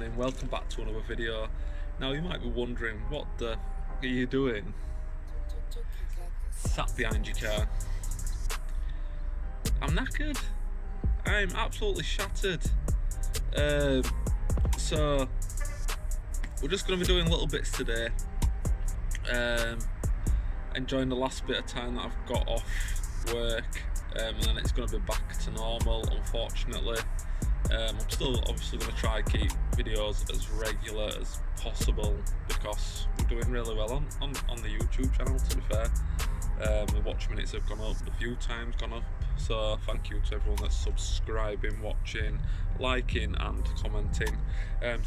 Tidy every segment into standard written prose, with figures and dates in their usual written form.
listening. Welcome back to another video. Now you might be wondering, what the are you doing sat behind your car? I'm knackered. I'm absolutely shattered. So we're just going to be doing little bits today, enjoying the last bit of time that I've got off work, and then it's going to be back to normal, unfortunately. I'm still obviously going to try and keep videos as regular as possible because we're doing really well on the YouTube channel, to be fair. The watch minutes have gone up, the view time's gone up, so thank you to everyone that's subscribing, watching, liking and commenting.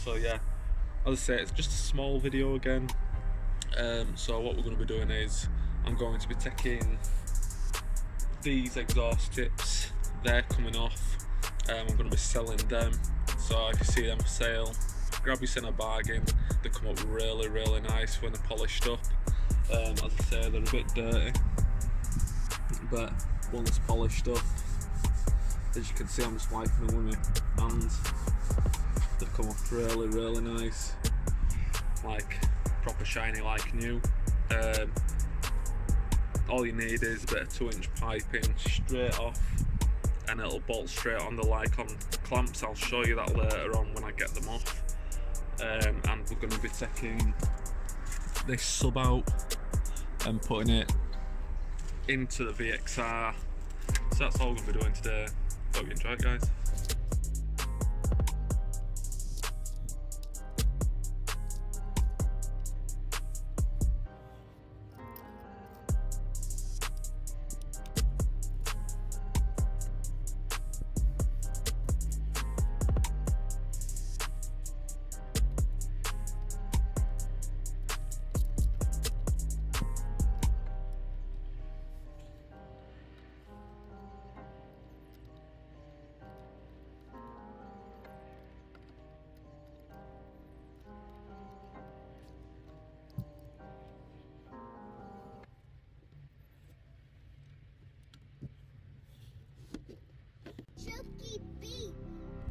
So yeah, as I say, it's just a small video again. So what we're going to be doing is I'm going to be taking these exhaust tips, they're coming off. I'm going to be selling them, so if you see them for sale, grab your in a bargain. They come up really nice when they're polished up. As I say, they're a bit dirty, but once polished up, as you can see, I'm just wiping them with my hands. They come off really nice, like proper shiny like new. All you need is a bit of 2-inch piping straight off, and it'll bolt straight on the Lycon clamps. I'll show you that later on when I get them off. And we're going to be taking this sub out and putting it into the VXR. So that's all we're going to be doing today. Hope you enjoy it, guys.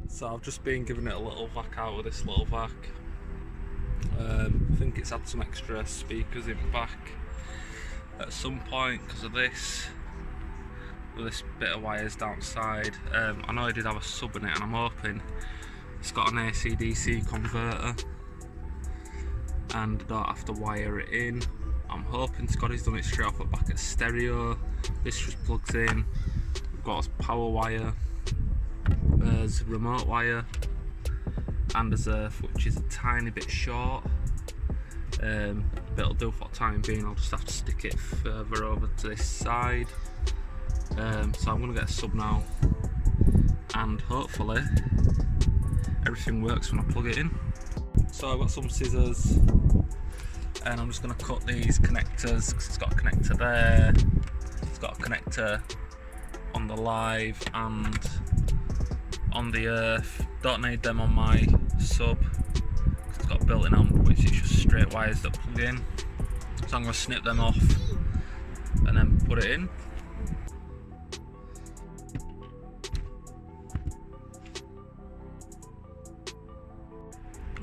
So I've just been giving it a little vac out with this little vac. I think it's had some extra speakers in back at some point because of this, with this bit of wires downside. I know I did have a sub in it, and I'm hoping it's got an AC/DC converter and I don't have to wire it in. I'm hoping Scotty's done it straight off the back at stereo. This just plugs in. We've got a power wire, there's remote wire, and there's earth, which is a tiny bit short, but it'll do for the time being. I'll just have to stick it further over to this side. So I'm going to get a sub now, and hopefully everything works when I plug it in. So I've got some scissors, and I'm just going to cut these connectors, because it's got a connector there, it's got a connector on the live and on the earth. Don't need them on my sub because it's got a built-in amp, which is just straight wires that plug in. So I'm going to snip them off and then put it in.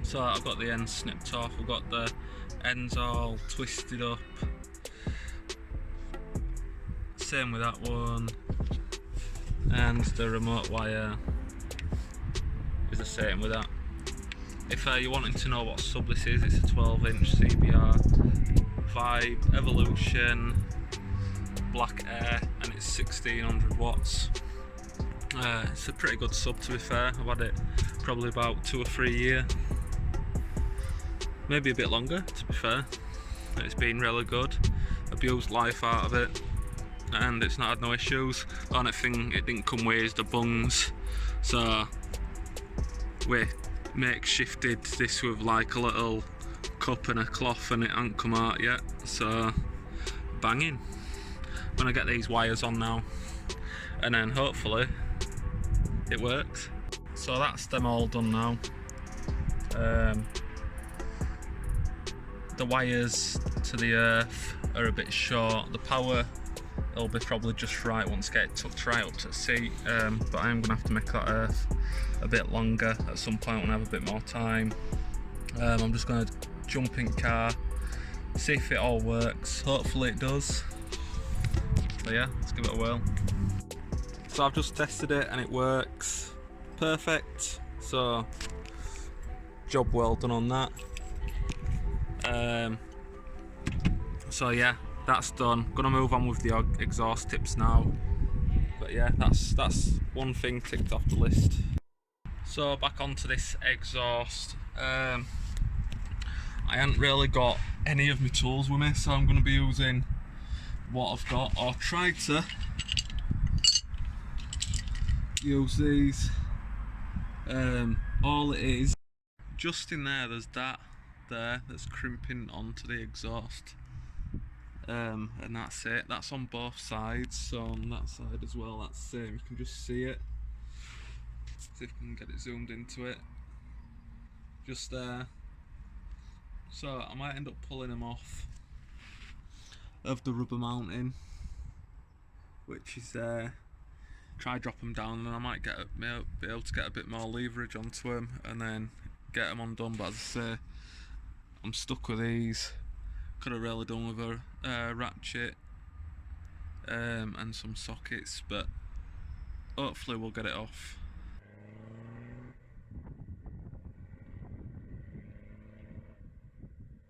So I've got the ends snipped off, I've got the ends all twisted up. Same with that one, and the remote wire is the same with that. If you're wanting to know what sub this is, it's a 12-inch CBR Vibe Evolution Black Air, and it's 1600 watts. It's a pretty good sub, to be fair. I've had it probably about 2 or 3 years, maybe a bit longer, to be fair. It's been really good. I've used life out of it and it's not had no issues. The only thing it didn't come with is the bungs, so we makeshifted this with like a little cup and a cloth, and it hasn't come out yet, so banging. I'm gonna get these wires on now, and then hopefully it works. So that's them all done now. The wires to the earth are a bit short. The power it'll be probably just right once I get it tucked right up to the seat, but I am going to have to make that earth a bit longer at some point when I have a bit more time. I'm just going to jump in car, see if it all works. Hopefully it does. So yeah, let's give it a whirl. So I've just tested it and it works perfect, so job well done on that. So yeah, that's done. Gonna move on with the exhaust tips now. But yeah, that's one thing ticked off the list. So back onto this exhaust. I haven't really got any of my tools with me, so I'm gonna be using what I've got, or try to use these. All it is, just in there's that there that's crimping onto the exhaust, and that's it. That's on both sides, so on that side as well, that's the same. You can just see it. See if I can get it zoomed into it. Just there. So I might end up pulling them off of the rubber mounting, which is there. Try drop them down, and then I might be able to get a bit more leverage onto them and then get them undone. But as I say, I'm stuck with these. Could have really done with a ratchet and some sockets, but hopefully we'll get it off.